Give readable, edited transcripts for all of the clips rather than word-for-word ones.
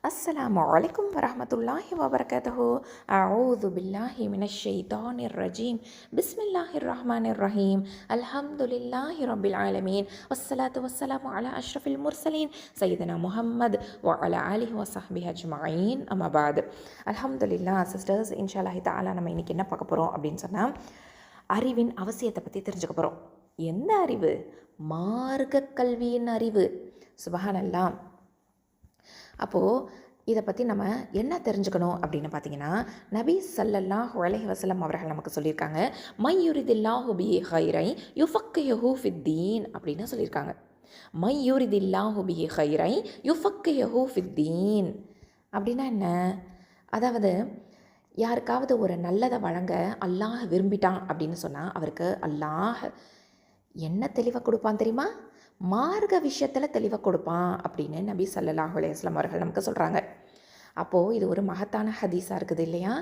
அஸ்ஸலாமு அலைக்கும் வரஹ்மத்துல்லாஹி வபரகாத்துஹு. அஊது பில்லாஹி மினஷ் ஷைத்தானிர் ரஜீம். பிஸ்மில்லாஹிர் ரஹ்மானிர் ரஹீம். அல்ஹம்துலில்லாஹி ரப்பில் ஆலமீன். வஸ்ஸலாத்து வஸ்ஸலாமு அலா அஷ்ரஃபில் முர்சலீன் சையதுனா முஹம்மத் வ அலா ஆலிஹி வ ஸஹ்பிஹி அஜ்மஈன். அம்மா பஅத். அல்ஹம்துலில்லாஹ் சிஸ்டர்ஸ், இன்ஷா அல்லாஹ் தஆலா நம்ம இன்றைக்கி என்ன பார்க்க போகிறோம் அப்படின்னு சொன்னால், அறிவின் அவசியத்தை பற்றி தெரிஞ்சுக்க போகிறோம். எந்த அறிவு? மார்க்க கல்வியின் அறிவு. சுபஹானல்லாஹ். அப்போது இதை பற்றி நம்ம என்ன தெரிஞ்சுக்கணும் அப்படின்னு பார்த்தீங்கன்னா, நபி ஸல்லல்லாஹு அலைஹி வஸல்லம் அவர்கள் நமக்கு சொல்லியிருக்காங்க, மை யுரிதில்லாஹு பிஹி ஹைரை யுஃபக்கிஹு ஃபித்தீன் அப்படின்னு சொல்லியிருக்காங்க. மை யுரிதில்லாஹு பிஹி ஹைரை யுஃபக்கிஹு ஃபித்தீன் அப்படின்னா என்ன? அதாவது யாருக்காவது ஒரு நல்லதை வழங்க அல்லாஹ் விரும்பிட்டான் அப்படின்னு சொன்னால், அவருக்கு அல்லாஹ் என்ன தெளிவாக கொடுப்பான் தெரியுமா? மார்க்க விஷயத்தில் தெளிவாக கொடுப்பான் அப்படின்னு நபி ஸல்லல்லாஹு அலைஹி வஸல்லம் அவர்கள் நமக்கு சொல்கிறாங்க. அப்போது இது ஒரு மகத்தான ஹதீஸாக இருக்குது இல்லையா?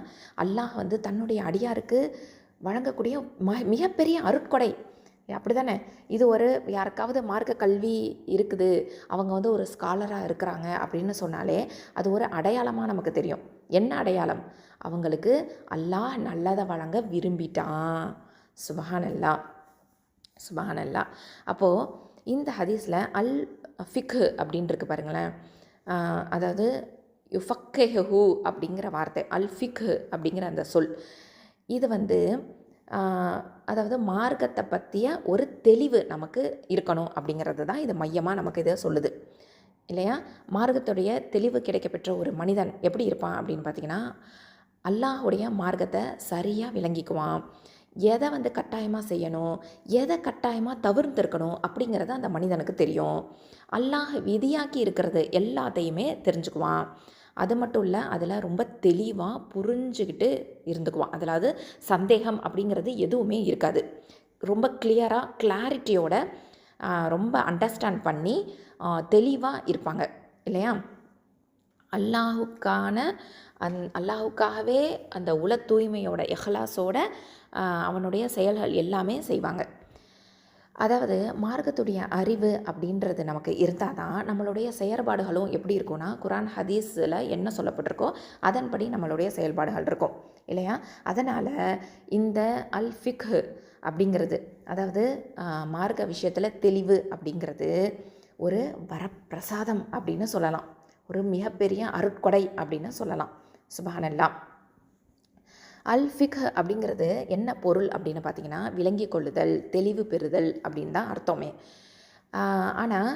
அல்லாஹ் தன்னுடைய அடியாருக்கு வழங்கக்கூடிய மிகப்பெரிய அருட்கொடை, அப்படி தானே? இது ஒரு யாருக்காவது மார்க்க கல்வி இருக்குது, அவங்க ஒரு ஸ்காலராக இருக்கிறாங்க அப்படின்னு சொன்னாலே அது ஒரு அடையாளமாக நமக்கு தெரியும். என்ன அடையாளம்? அவங்களுக்கு அல்லாஹ் நல்லதை வழங்க விரும்பிட்டான். சுபஹானல்லாஹ், சுபஹானல்லாஹ். அப்போது இந்த ஹதீஸில் அல் ஃபிக்ஹ் அப்படின்னு இருக்கு பாருங்களேன். அதாவது யுஃபக்கிஹு அப்படிங்கிற வார்த்தை, அல் ஃபிக்ஹ் அப்படிங்கிற அந்த சொல், இது அதாவது மார்க்கத்தை பற்றிய ஒரு தெளிவு நமக்கு இருக்கணும் அப்படிங்கிறது தான் இது மையமாக நமக்கு இதை சொல்லுது இல்லையா? மார்க்கத்துடைய தெளிவு கிடைக்கப்பெற்ற ஒரு மனிதன் எப்படி இருப்பான் அப்படின்னு பார்த்திங்கன்னா, அல்லாஹுடைய மார்க்கத்தை சரியாக விளங்கிக்குவான். எதை கட்டாயமாக செய்யணும், எதை கட்டாயமாக தவிர்த்திருக்கணும் அப்படிங்கிறது அந்த மனிதனுக்கு தெரியும். அல்லாஹ் விதியாக்கி இருக்கிறது எல்லாத்தையுமே தெரிஞ்சுக்குவான். அது மட்டும் இல்லை, அதில் ரொம்ப தெளிவாக புரிஞ்சுக்கிட்டு இருந்துக்குவான். அதில் சந்தேகம் அப்படிங்கிறது எதுவுமே இருக்காது. ரொம்ப கிளியராக கிளாரிட்டியோட ரொம்ப அண்டர்ஸ்டாண்ட் பண்ணி தெளிவாக இருப்பாங்க இல்லையா? அல்லாஹுக்காகவே அந்த உல தூய்மையோட இஹ்லாஸோட அவனுடைய செயல்கள் எல்லாமே செய்வாங்க. அதாவது மார்க்கத்துடைய அறிவு அப்படின்றது நமக்கு இருந்தால் தான் நம்மளுடைய செயல்பாடுகளும் எப்படி இருக்கும்னா, குரான் ஹதீஸில் என்ன சொல்லப்பட்டிருக்கோ அதன்படி நம்மளுடைய செயல்பாடுகள் இருக்கும் இல்லையா? அதனால் இந்த அல் ஃபிக்ஹ் அப்படிங்கிறது, அதாவது மார்க்க விஷயத்தில் தெளிவு அப்படிங்கிறது ஒரு வரப்பிரசாதம் அப்படின்னு சொல்லலாம். ஒரு மிகப்பெரிய அருட்கொடை அப்படின்னு சொல்லலாம். சுபஹானல்லாஹ். அல் ஃபிக்ஹ் அப்படிங்கிறது என்ன பொருள் அப்படின்னு பார்த்தீங்கன்னா, விளங்கி கொள்ளுதல், தெளிவு பெறுதல் அப்படின்னு தான் அர்த்தமே. ஆனால்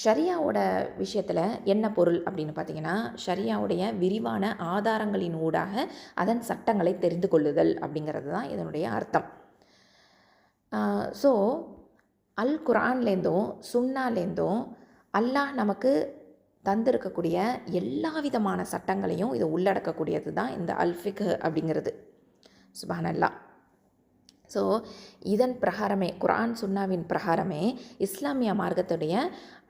ஷரியாவோட விஷயத்தில் என்ன பொருள் அப்படின்னு பார்த்தீங்கன்னா, ஷரியாவுடைய விரிவான ஆதாரங்களின் ஊடாக அதன் சட்டங்களை தெரிந்து கொள்ளுதல் அப்படிங்கிறது தான் இதனுடைய அர்த்தம். ஸோ அல் குர்ஆன்லேருந்தும் சுன்னாலேருந்தும் அல்லாஹ் நமக்கு தந்திருக்கக்கூடிய எல்லா விதமான சட்டங்களையும் இது உள்ளடக்கக்கூடியது தான் இந்த அல் ஃபிக்ஹ் அப்படிங்கிறது. சுப்ஹானல்லாஹ். ஸோ இதன் பிரகாரமே, குர்ஆன் சுன்னாவின் பிரகாரமே இஸ்லாமிய மார்க்கத்துடைய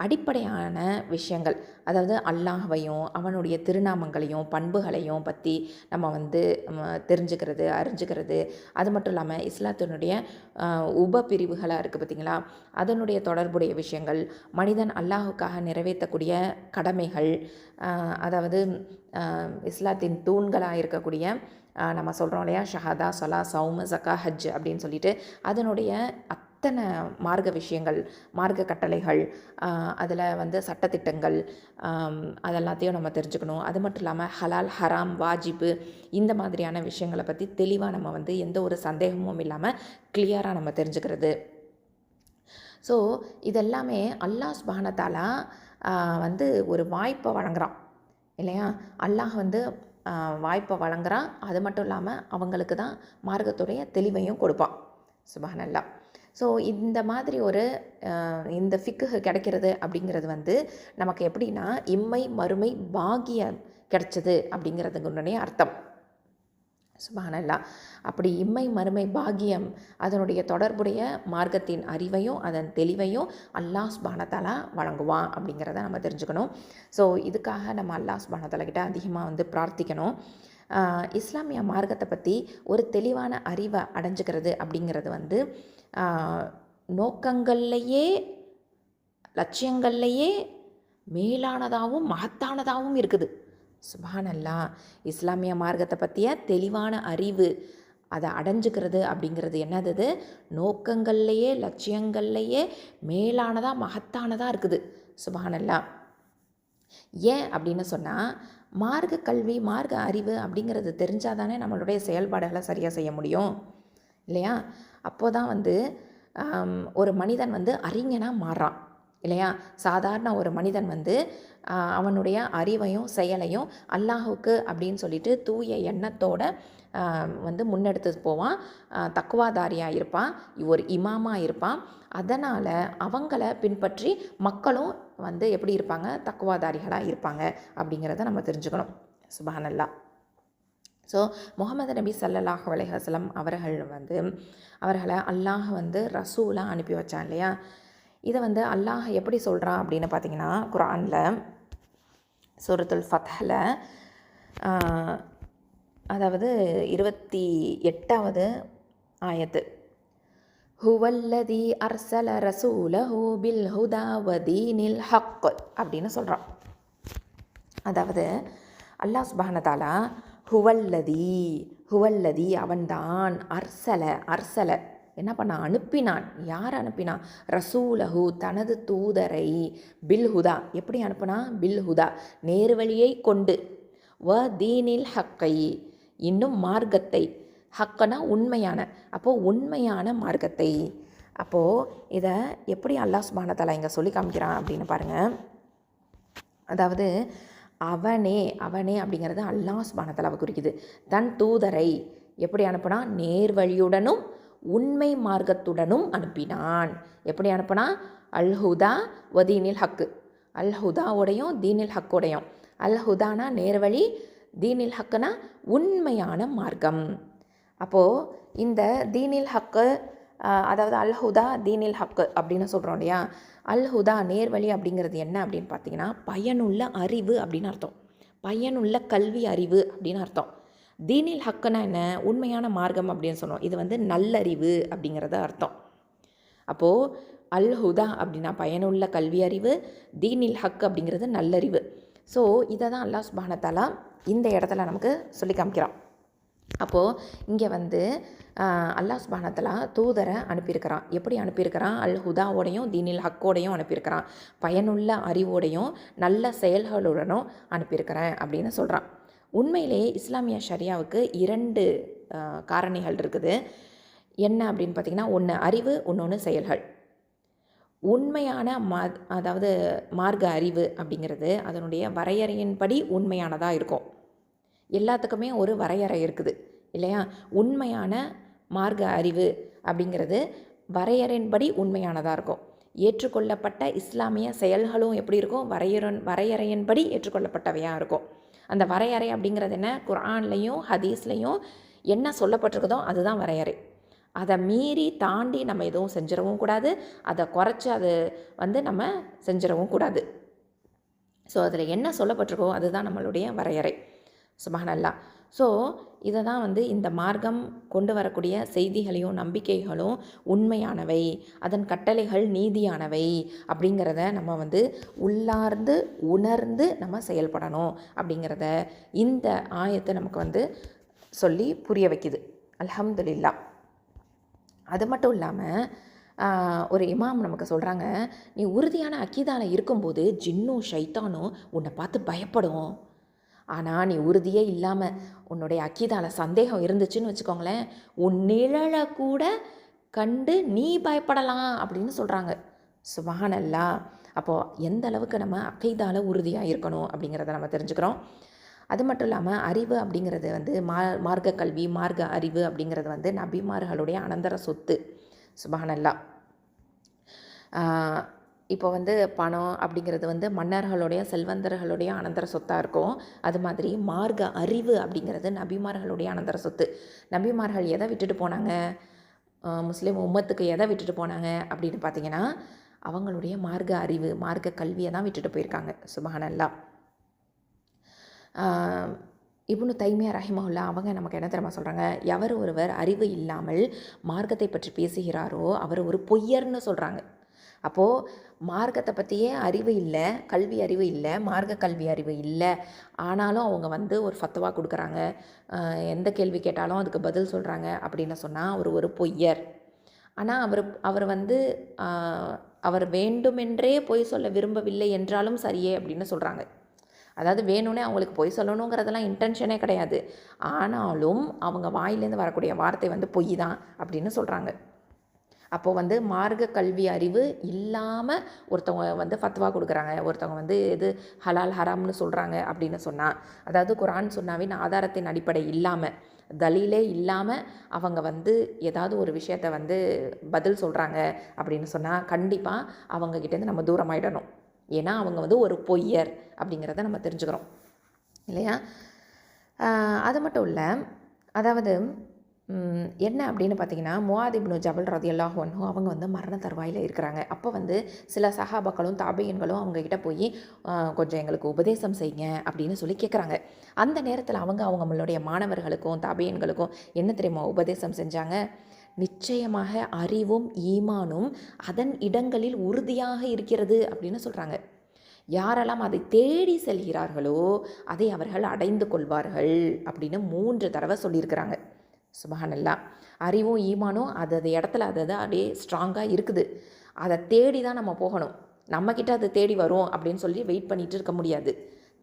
அடிப்படையான விஷயங்கள், அதாவது அல்லாஹ்வையும் அவனுடைய திருநாமங்களையும் பண்புகளையும் பற்றி நம்ம தெரிஞ்சுக்கிறது, அறிஞ்சுக்கிறது. அது மட்டும் இல்லாமல் இஸ்லாத்தினுடைய உப பிரிவுகளாக இருக்குது பார்த்திங்களா, அதனுடைய தொடர்புடைய விஷயங்கள், மனிதன் அல்லாஹுக்காக நிறைவேற்றக்கூடிய கடமைகள், அதாவது இஸ்லாத்தின் தூண்களாக இருக்கக்கூடிய நம்ம சொல்கிறோம் இல்லையா, ஷஹாதா, ஸலா, சௌம், ஜக்கா, ஹஜ் அப்படின்னு சொல்லிட்டு அதனுடைய அத்தனை மார்க்க விஷயங்கள், மார்க்க கட்டளைகள், அதில் சட்டத்திட்டங்கள், அதெல்லாத்தையும் நம்ம தெரிஞ்சுக்கணும். அது மட்டும் இல்லாமல் ஹலால், ஹராம், வாஜிபு, இந்த மாதிரியான விஷயங்களை பற்றி தெளிவாக நம்ம எந்த ஒரு சந்தேகமும் இல்லாமல் கிளியராக நம்ம தெரிஞ்சுக்கிறது. ஸோ இதெல்லாமே அல்லாஹ் சுப்ஹானஹு வ தஆலா ஒரு வாய்ப்பை வழங்குறான் இல்லையா? அல்லாஹ் வாய்ப்பை வழங்குறான். அது மட்டும் இல்லாமல் அவங்களுக்கு தான் மார்க்கத்துடைய தெளிவையும் கொடுப்பான். சுப்ஹானல்லாஹ். ஸோ இந்த மாதிரி இந்த ஃபிக்ஹ் கிடைக்கிறது அப்படிங்கிறது நமக்கு எப்படின்னா, இம்மை மறுமை பாக்கியம் கிடைச்சது அப்படிங்கிறதுக்குடைய அர்த்தம். சுப்ஹானல்லாஹ். அப்படி இம்மை மறுமை பாக்கியம், அதனுடைய தொடர்புடைய மார்க்கத்தின் அறிவையும் அதன் தெளிவையும் அல்லாஹ் சுப்ஹானஹு வ தஆலா வழங்குவான் அப்படிங்கிறத நம்ம தெரிஞ்சுக்கணும். ஸோ இதுக்காக நம்ம அல்லாஹ் சுப்ஹானஹு வ தஆலா கிட்ட அதிகமாக பிரார்த்திக்கணும். இஸ்லாமிய மார்க்கத்தை பற்றி ஒரு தெளிவான அறிவை அடைஞ்சுக்கிறது அப்படிங்கிறது நோக்கங்கள்லையே, லட்சியங்கள்லையே மேலானதாகவும் மகத்தானதாகவும் இருக்குது. சுப்ஹானல்லாஹ். இஸ்லாமிய மார்க்கத்தை பற்றிய தெளிவான அறிவு அதை அடைஞ்சுக்கிறது அப்படிங்கிறது என்னது? இது நோக்கங்கள்லேயே லட்சியங்கள்லேயே மேலானதாக மகத்தானதாக இருக்குது. சுப்ஹானல்லாஹ். ஏன் அப்படின்னு சொன்னால், மார்க்க கல்வி மார்க்க அறிவு அப்படிங்கிறது தெரிஞ்சால் தானே நம்மளுடைய செயல்பாடுகளை சரியாக செய்ய முடியும் இல்லையா? அப்போ தான் ஒரு மனிதன் அறிஞனாக மாறுறான் இல்லையா? சாதாரண ஒரு மனிதன் அவனுடைய அறிவையும் செயலையும் அல்லாஹுக்கு அப்படின்னு சொல்லிட்டு தூய எண்ணத்தோட முன்னெடுத்து போவான். தக்குவாதாரியாக இருப்பான், ஒரு இமாமாக இருப்பான். அதனால் அவங்கள பின்பற்றி மக்களும் எப்படி இருப்பாங்க? தக்குவாதாரிகளாக இருப்பாங்க அப்படிங்கிறத நம்ம தெரிஞ்சுக்கணும். சுப்ஹானல்லாஹ். ஸோ முஹம்மது நபி ஸல்லல்லாஹு அலைஹி வஸல்லம் அவர்கள் அவர்களை அல்லாஹ் ரசூலாக அனுப்பி வச்சான் இல்லையா? இதை அல்லாஹ் எப்படி சொல்கிறான் அப்படின்னு பார்த்தீங்கன்னா, குர்ஆனில் சூரத்துல் ஃபத்ஹில் அதாவது 28வது ஆயத்து, ஹுவல்லதி அர்சல ரசூலஹு பில் ஹுதா வ தீனில் ஹக் அப்படின்னு சொல்கிறான். அதாவது அல்லாஹ் சுப்ஹானஹு வ தஆலா ஹுவல்லதி அவன்தான், அர்சல என்ன பண்ணான்? அனுப்பினான். யார் அனுப்பினான்? ரசூலஹு தனது தூதரை, பில் ஹுதா எப்படி அனுப்புனா? பில் ஹுதா நேர்வழியை கொண்டு, வ தீனில் ஹக்கை இன்னும் மார்க்கத்தை, ஹக்கனா உண்மையான, அப்போது உண்மையான மார்க்கத்தை. அப்போது இதை எப்படி அல்லாஹ் சுப்ஹானஹு வ தஆலா இங்கே சொல்லி காமிக்கிறான் அப்படின்னு பாருங்கள். அதாவது அவனே அப்படிங்கிறது அல்லாஹ் சுப்ஹானஹு வ தஆலாவை குறிக்குது. தன் தூதரை எப்படி அனுப்புனா? நேர்வழியுடனும் உண்மை மார்க்கத்துடனும் அனுப்பினான். எப்படி அனுப்புனா? அல் ஹுதா வ தீனில் ஹக்கு, அல் ஹுதாவோடையும் தீனில் ஹக்கோடையும். அல் ஹுதானா நேர்வழி, தீனில் ஹக்குனா உண்மையான மார்க்கம். அப்போது இந்த தீனில் ஹக்கு, அதாவது அல் ஹுதா தீனில் ஹக்கு அப்படின்னு சொல்கிறோம் இல்லையா? அல் ஹுதா நேர்வழி அப்படிங்கிறது என்ன அப்படின்னு பார்த்தீங்கன்னா, பயனுள்ள அறிவு அப்படின்னு அர்த்தம். பயனுள்ள கல்வி அறிவு அப்படின்னு அர்த்தம். தீனில் ஹக்குனா என்ன? உண்மையான மார்க்கம் அப்படின்னு சொன்னோம். இது நல்லறிவு அப்படிங்கிறத அர்த்தம். அப்போது அல் ஹுதா அப்படின்னா பயனுள்ள கல்வி அறிவு, தீனில் ஹக் அப்படிங்கிறது நல்லறிவு. ஸோ இதை தான் அல்லாஹ் சுப்ஹானஹு வ தஆலா இந்த இடத்துல நமக்கு சொல்லி காமிக்கிறான். அப்போது இங்கே அல்லாஹ் சுப்ஹானஹு வ தஆலா தூதரை அனுப்பியிருக்கிறான். எப்படி அனுப்பியிருக்கிறான்? அல் ஹுதாவோடையும் தீனில் ஹக்கோடையும் அனுப்பியிருக்கிறான். பயனுள்ள அறிவோடையும் நல்ல செயல்களுடனும் அனுப்பியிருக்கிறேன் அப்படின்னு சொல்கிறான். உண்மையிலேயே இஸ்லாமிய ஷரியாவுக்கு 2 காரணிகள் இருக்குது. என்ன அப்படின்னு பார்த்திங்கன்னா, ஒன்று அறிவு, இன்னொன்று செயல்கள். உண்மையான அதாவது மார்க்க அறிவு அப்படிங்கிறது அதனுடைய வரையறையின்படி உண்மையானதாக இருக்கும். எல்லாத்துக்குமே ஒரு வரையறை இருக்குது இல்லையா? உண்மையான மார்க்க அறிவு அப்படிங்கிறது வரையறையின்படி உண்மையானதாக இருக்கும். ஏற்றுக்கொள்ளப்பட்ட இஸ்லாமிய செயல்களும் எப்படி இருக்கும்? வரையறையின்படி ஏற்றுக்கொள்ளப்பட்டவையாக இருக்கும். அந்த வரையறை அப்படிங்கிறது என்ன? குர்ஆன்லையும் ஹதீஸ்லையும் என்ன சொல்லப்பட்டிருக்குதோ அதுதான் வரையறை. அதை மீறி தாண்டி நம்ம எதுவும் செஞ்சிடவும் கூடாது, அதை குறைச்சி அது நம்ம செஞ்சிடவும் கூடாது. ஸோ அதில் என்ன சொல்லப்பட்டிருக்கோ அதுதான் நம்மளுடைய வரையறை. சுப்ஹானல்லாஹ். ஸோ இதை தான் இந்த மார்க்கம் கொண்டு வரக்கூடிய செய்திகளையும் நம்பிக்கைகளும் உண்மையானவை, அதன் கட்டளைகள் நீதியானவை அப்படிங்கிறத நம்ம உள்ளார்ந்து உணர்ந்து நம்ம செயல்படணும் அப்படிங்கிறத இந்த ஆயத்தை நமக்கு சொல்லி புரிய வைக்குது. அல்ஹம்துலில்லாஹ். அது மட்டும் இல்லாமல் ஒரு இமாம் நமக்கு சொல்கிறாங்க, நீ உறுதியான அக்கீதாவில் இருக்கும்போது ஜின்னும் ஷைத்தானும் உன்னை பார்த்து பயப்படும். ஆனால் நீ உறுதியே இல்லாமல் உன்னுடைய அக்கீதாவில் சந்தேகம் இருந்துச்சுன்னு வச்சுக்கோங்களேன், உன் நிழலை கூட கண்டு நீ பயப்படலாம் அப்படின்னு சொல்கிறாங்க. சுப்ஹானல்லாஹ். அப்போது எந்த அளவுக்கு நம்ம அக்கீதாவில் உறுதியாக இருக்கணும் அப்படிங்கிறத நம்ம தெரிஞ்சுக்கிறோம். அது மட்டும் இல்லாமல் அறிவு அப்படிங்கிறது மார்க்க கல்வி மார்க்க அறிவு அப்படிங்கிறது நபிமார்களுடைய அனந்தர சொத்து. சுப்ஹானல்லாஹ். இப்போ பணம் அப்படிங்கிறது மன்னர்களுடைய செல்வந்தர்களுடைய அனந்தர சொத்தாக இருக்கும். அது மாதிரி மார்க்க அறிவு அப்படிங்கிறது நபிமார்களுடைய அனந்தர சொத்து. நபிமார்கள் எதை விட்டுட்டு போனாங்க? முஸ்லீம் உம்மத்துக்கு எதை விட்டுட்டு போனாங்க அப்படின்னு பார்த்தீங்கன்னா, அவங்களுடைய மார்க்க அறிவு மார்க்க கல்வியை தான் விட்டுட்டு போயிருக்காங்க. சுப்ஹானல்லாஹ். இப்னு தைமியா ரஹிமஹுல்லாஹ் அவங்க நமக்கு என்ன தெரியுமா சொல்கிறாங்க? எவர் ஒருவர் அறிவு இல்லாமல் மார்க்கத்தை பற்றி பேசுகிறாரோ அவர் ஒரு பொய்யர்னு சொல்கிறாங்க. அப்போது மார்க்கத்தை பற்றியே அறிவு இல்லை, கல்வி அறிவு இல்லை, மார்க்க கல்வி அறிவு இல்லை. ஆனாலும் அவங்க வந்து ஒரு ஃபத்வா கொடுக்குறாங்க, எந்த கேள்வி கேட்டாலும் அதுக்கு பதில் சொல்கிறாங்க அப்படின்னு சொன்னால் அவர் ஒரு பொய்யர். ஆனால் அவர் வந்து அவர் வேண்டுமென்றே பொய் சொல்ல விரும்பவில்லை என்றாலும் சரியே அப்படின்னு சொல்கிறாங்க. அதாவது வேணும்னே அவங்களுக்கு பொய் சொல்லணுங்கிறதெல்லாம் இன்டென்ஷனே கிடையாது. ஆனாலும் அவங்க வாயிலேருந்து வரக்கூடிய வார்த்தை வந்து பொய் தான் அப்படின்னு சொல்கிறாங்க. அப்போது வந்து மார்க்க கல்வி அறிவு இல்லாமல் ஒருத்தவங்க வந்து ஃபத்வா கொடுக்குறாங்க, ஒருத்தவங்க வந்து எது ஹலால் ஹராம்னு சொல்கிறாங்க அப்படின்னு சொன்னால், அதாவது குர்ஆன் சுன்னாவின் ஆதாரத்தின் அடிப்படை இல்லாமல், தலீலே இல்லாமல் அவங்க வந்து ஏதாவது ஒரு விஷயத்தை வந்து பதில் சொல்கிறாங்க அப்படின்னு சொன்னால் கண்டிப்பாக அவங்கக்கிட்டேருந்து நம்ம தூரமாயிடணும். ஏன்னா அவங்க வந்து ஒரு பொய்யர் அப்படிங்கிறத நம்ம தெரிஞ்சுக்கிறோம் இல்லையா? அது மட்டும் இல்லை, அதாவது என்ன அப்படின்னு பார்த்தீங்கன்னா, முஆத் இப்னு ஜபல் ரலியல்லாஹு அன்ஹு அவங்க வந்து மரண தருவாயில் இருக்கிறாங்க. அப்போ வந்து சில சஹாபாக்களும் தாபியன்களும் அவங்கக்கிட்ட போய் கொஞ்சம் எங்களுக்கு உபதேசம் செய்யுங்க அப்படின்னு சொல்லி கேட்குறாங்க. அந்த நேரத்தில் அவங்களுடைய மாணவர்களுக்கும் தாபியன்களுக்கும் என்ன தெரியுமா உபதேசம் செஞ்சாங்க? நிச்சயமாக அறிவும் ஈமானும் அதன் இடங்களில் உறுதியாக இருக்கிறது அப்படின்னு சொல்கிறாங்க. யாரெல்லாம் அதை தேடி செல்கிறார்களோ அதை அவர்கள் அடைந்து கொள்வார்கள் அப்படின்னு 3 தடவை சொல்லியிருக்கிறாங்க. சுபஹானல்லாஹ். அறிவும் ஈமானும் அது இடத்துல அது அப்படியே ஸ்ட்ராங்காக இருக்குது. அதை தேடி தான் நம்ம போகணும். நம்மக்கிட்ட அது தேடி வரும் அப்படின்னு சொல்லி வெயிட் பண்ணிகிட்டு இருக்க முடியாது.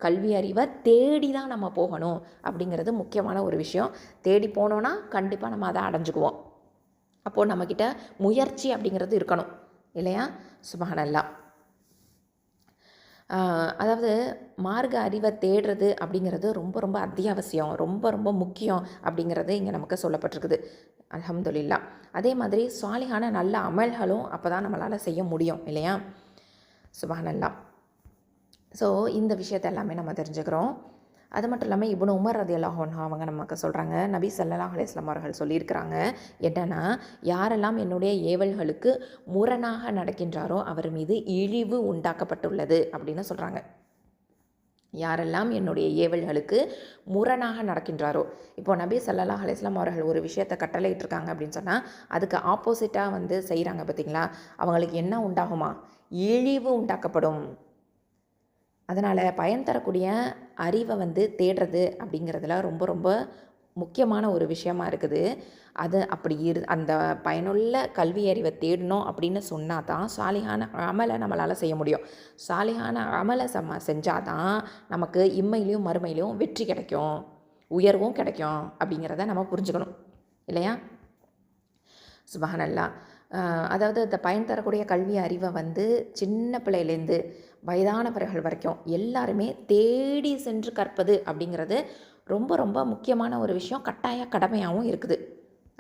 கல்வி அறிவை தேடி தான் நம்ம போகணும் அப்படிங்கிறது முக்கியமான ஒரு விஷயம். தேடி போனோன்னா கண்டிப்பாக நம்ம அதை அடைஞ்சுக்குவோம். அப்போது நம்மக்கிட்ட முயற்சி அப்படிங்கிறது இருக்கணும் இல்லையா? சுபஹானல்லாஹ். அதாவது மார்க்க அறிவை தேடுறது அப்படிங்கிறது ரொம்ப ரொம்ப அத்தியாவசியம், ரொம்ப ரொம்ப முக்கியம் அப்படிங்கிறது இங்கே நமக்கு சொல்லப்பட்டிருக்குது. அல்ஹம்துலில்லாஹ். அதே மாதிரி சாலிஹான நல்ல அமல்களும் அப்போ தான் நம்மளால் செய்ய முடியும் இல்லையா? சுப்ஹானல்லாஹ். ஸோ இந்த விஷயத்தை எல்லாமே நம்ம தெரிஞ்சுக்கிறோம். அது மட்டும் இல்லாமல் இப்னு உமர் ரலியல்லாஹு அன்ஹு அவங்க நமக்கு சொல்கிறாங்க, நபி ஸல்லல்லாஹு அலைஹி வஸல்லம் அவர்கள் சொல்லியிருக்கிறாங்க, என்னென்னா யாரெல்லாம் என்னுடைய ஏவல்களுக்கு முரணாக நடக்கின்றாரோ அவர் மீது இழிவு உண்டாக்கப்பட்டுள்ளது அப்படின்னு சொல்கிறாங்க. யாரெல்லாம் என்னுடைய ஏவல்களுக்கு முரணாக நடக்கின்றாரோ, இப்போ நபி ஸல்லல்லாஹு அலைஹி வஸல்லம் அவர்கள் ஒரு விஷயத்தை கட்டளையிட்டிருக்காங்க அப்படின்னு சொன்னால் அதுக்கு ஆப்போசிட்டாக வந்து செய்கிறாங்க பார்த்திங்களா, அவங்களுக்கு என்ன உண்டாகுமா? இழிவு உண்டாக்கப்படும். அதனால் பயன் தரக்கூடிய அறிவை வந்து தேடுறது அப்படிங்கிறதுல ரொம்ப ரொம்ப முக்கியமான ஒரு விஷயமா இருக்குது. அது அப்படி அந்த பயனுள்ள கல்வி அறிவை தேடணும் அப்படின்னு சொன்னால் தான் சாலிஹான அமலை நம்மளால் செய்ய முடியும். சாலிஹான அமலை செஞ்சால் தான் நமக்கு இம்மையிலையும் மறுமையிலையும் வெற்றி கிடைக்கும், உயர்வும் கிடைக்கும் அப்படிங்கிறத நம்ம புரிஞ்சுக்கணும் இல்லையா? சுப்ஹானல்லாஹ். அதாவது இந்த பயன் தரக்கூடிய கல்வி அறிவை வந்து சின்ன பிள்ளையிலேருந்து வயதானவர்கள் வரைக்கும் எல்லாருமே தேடி சென்று கற்பது அப்படிங்கிறது ரொம்ப ரொம்ப முக்கியமான ஒரு விஷயம், கட்டாய கடமையாகவும் இருக்குது.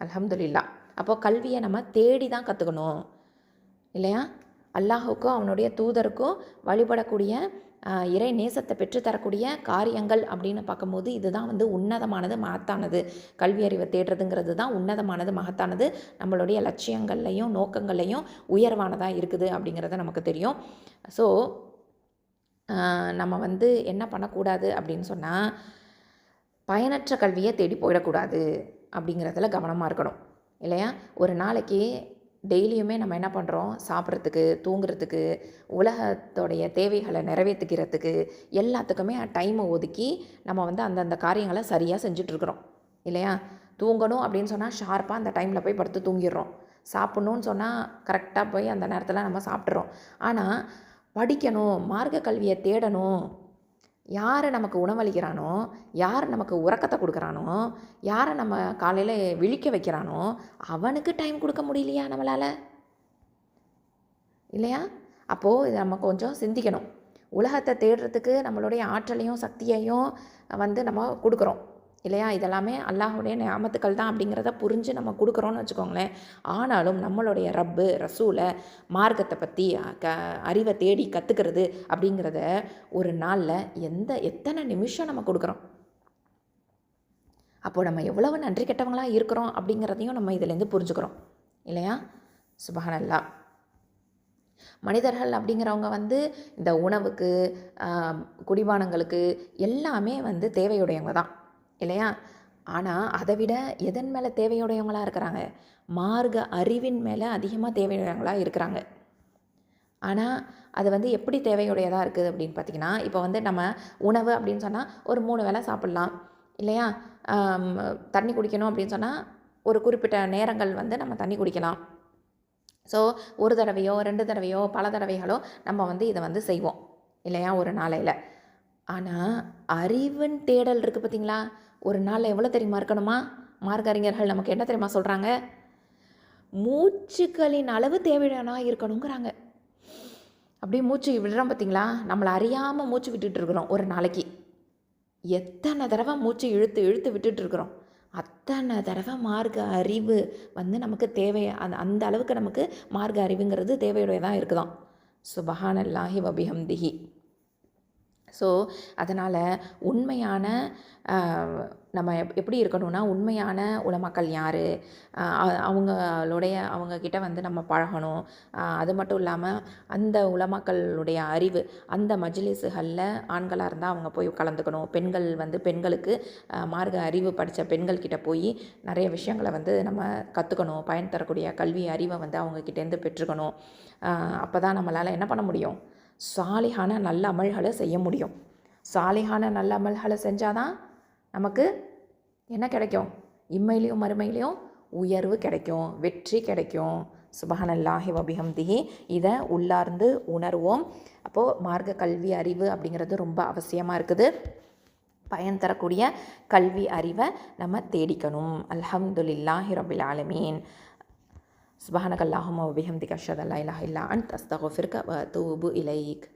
அல்ஹம்துலில்லாஹ். அப்போது கல்வியை நம்ம தேடி தான் கற்றுக்கணும் இல்லையா? அல்லாஹுக்கும் அவனுடைய தூதருக்கும் வழிபடக்கூடிய இறை நேசத்தை பெற்றுத்தரக்கூடிய காரியங்கள் அப்படின்னு பார்க்கும்போது இதுதான் வந்து உன்னதமானது, மகத்தானது. கல்வி அறிவை தேடுறதுங்கிறது தான் உன்னதமானது, மகத்தானது, நம்மளுடைய லட்சியங்கள்லையும் நோக்கங்கள்லையும் உயர்வானதாக இருக்குது அப்படிங்கிறத நமக்கு தெரியும். ஸோ நம்ம வந்து என்ன பண்ணக்கூடாது அப்படின்னு சொன்னால், பயனற்ற கல்வியை தேடி போயிடக்கூடாது அப்படிங்கிறதுல கவனமாக இருக்கணும் இல்லையா? ஒரு நாளைக்கு டெய்லியுமே நம்ம என்ன பண்ணுறோம்? சாப்பிட்றதுக்கு, தூங்குறதுக்கு, உலகத்தோடைய தேவைகளை நிறைவேற்றிக்கிறதுக்கு எல்லாத்துக்குமே டைமை ஒதுக்கி நம்ம வந்து அந்தந்த காரியங்களை சரியாக செஞ்சிட்ருக்குறோம் இல்லையா? தூங்கணும் அப்படின்னு சொன்னால் ஷார்ப்பாக அந்த டைமில் போய் படுத்து தூங்கிடுறோம். சாப்பிட்ணுன்னு சொன்னால் கரெக்டாக போய் அந்த நேரத்தில் நம்ம சாப்பிட்றோம். ஆனால் படிக்கணும், மார்க்க கல்வியை தேடணும், யார் நமக்கு உணவளிக்கிறானோ, யார் நமக்கு உறக்கத்தை கொடுக்குறானோ, யாரை நம்ம காலையில் விழிக்க வைக்கிறானோ அவனுக்கு டைம் கொடுக்க முடியலையா நம்மளால் இல்லையா? அப்போது இதை நம்ம கொஞ்சம் சிந்திக்கணும். உலகத்தை தேடுறதுக்கு நம்மளுடைய ஆற்றலையும் சக்தியையும் வந்து நம்ம கொடுக்குறோம் இல்லையா? இதெல்லாமே அல்லாஹுடைய நியாமத்துக்கள் தான் அப்படிங்கிறத புரிஞ்சு நம்ம கொடுக்குறோன்னு வச்சுக்கோங்களேன். ஆனாலும் நம்மளுடைய ரப்பு ரசூலை மார்க்கத்தை பற்றி அறிவை தேடி கற்றுக்கிறது அப்படிங்கிறத ஒரு நாளில் எத்தனை நிமிஷம் நம்ம கொடுக்குறோம்? அப்போது நம்ம எவ்வளவு நன்றி கெட்டவங்களாக இருக்கிறோம் அப்படிங்கிறதையும் நம்ம இதிலேருந்து புரிஞ்சுக்கிறோம் இல்லையா? சுப்ஹானல்லாஹ். மனிதர்கள் அப்படிங்கிறவங்க வந்து இந்த உணவுக்கு, குடிபானங்களுக்கு எல்லாமே வந்து தேவையுடையவங்க தான் இல்லையா? ஆனால் அதை விட எதன் மேலே தேவையுடையவங்களாக இருக்கிறாங்க? மார்க்க அறிவின் மேலே அதிகமாக தேவையுடையவங்களாக இருக்கிறாங்க. ஆனால் அது வந்து எப்படி தேவையுடையதாக இருக்குது அப்படின்னு பார்த்திங்கன்னா, இப்போ வந்து நம்ம உணவு அப்படின்னு சொன்னால் ஒரு 3 வேளை சாப்பிட்லாம் இல்லையா? தண்ணி குடிக்கணும் அப்படின்னு சொன்னால் ஒரு குறிப்பிட்ட நேரங்கள் வந்து நம்ம தண்ணி குடிக்கலாம். ஸோ ஒரு தடவையோ 2 தடவையோ பல தடவைகளோ நம்ம வந்து இதை வந்து செய்வோம் இல்லையா ஒரு நாளையில். ஆனால் அறிவின் தேடல் இருக்குது பார்த்தீங்களா, ஒரு நாளில் எவ்வளோ தெரியுமா இருக்கணுமா? மார்க்க அறிஞர்கள் நமக்கு என்ன தெரியுமா சொல்கிறாங்க? மூச்சுக்களின் அளவு தேவையானதாக இருக்கணுங்கிறாங்க. அப்படியே மூச்சு விடுறோம் பார்த்தீங்களா, நம்மளை அறியாமல் மூச்சு விட்டுட்டு இருக்கிறோம். ஒரு நாளைக்கு எத்தனை தடவை மூச்சு இழுத்து இழுத்து விட்டுட்டு இருக்கிறோம். அத்தனை தடவை மார்க்க அறிவு வந்து நமக்கு தேவை. அந்த அளவுக்கு நமக்கு மார்க்க அறிவுங்கிறது தேவையுடையதாக இருக்குதாம். சுபஹானல்லாஹி வபிஹம்திஹி. ஸோ அதனால் உண்மையான நம்ம எப்படி இருக்கணும்னா, உண்மையான உலமாக்கள் யார், அவங்கக்கிட்ட வந்து நம்ம பழகணும். அது மட்டும் இல்லாமல் அந்த உலமாக்களுடைய அறிவு அந்த மஜ்லிஸுகளில் ஆண்களாக இருந்தால் அவங்க போய் கலந்துக்கணும். பெண்கள் வந்து பெண்களுக்கு மார்க்க அறிவு படித்த பெண்கள்கிட்ட போய் நிறைய விஷயங்களை வந்து நம்ம கற்றுக்கணும். பயன் தரக்கூடிய கல்வி அறிவை வந்து அவங்கக்கிட்டேருந்து பெற்றுக்கணும். அப்போ தான் நம்மளால் என்ன பண்ண முடியும்? சாலிஹான நல்ல அமல்களை செய்ய முடியும். சாலிஹான நல்ல அமல்களை செஞ்சால் தான் நமக்கு என்ன கிடைக்கும்? இம்மையிலையும் மறுமையிலையும் உயர்வு கிடைக்கும், வெற்றி கிடைக்கும். சுபஹானல்லாஹி வபிஹம்திஹி. இதை உள்ளார்ந்து உணர்வோம். அப்போது மார்க்க கல்வி அறிவு அப்படிங்கிறது ரொம்ப அவசியமாக இருக்குது. பயன் தரக்கூடிய கல்வி அறிவை நம்ம தேடிக்கணும். அல்ஹம்துலில்லாஹி ரபில் ஆலமீன். சுப்ஹானக அல்லாஹும்ம வபிஹம்திக அஷ்ஹது அல்லா இலாஹா இல்லா அன்த அஸ்தக்ஃபிருக வ அத்தூபு இலைக்.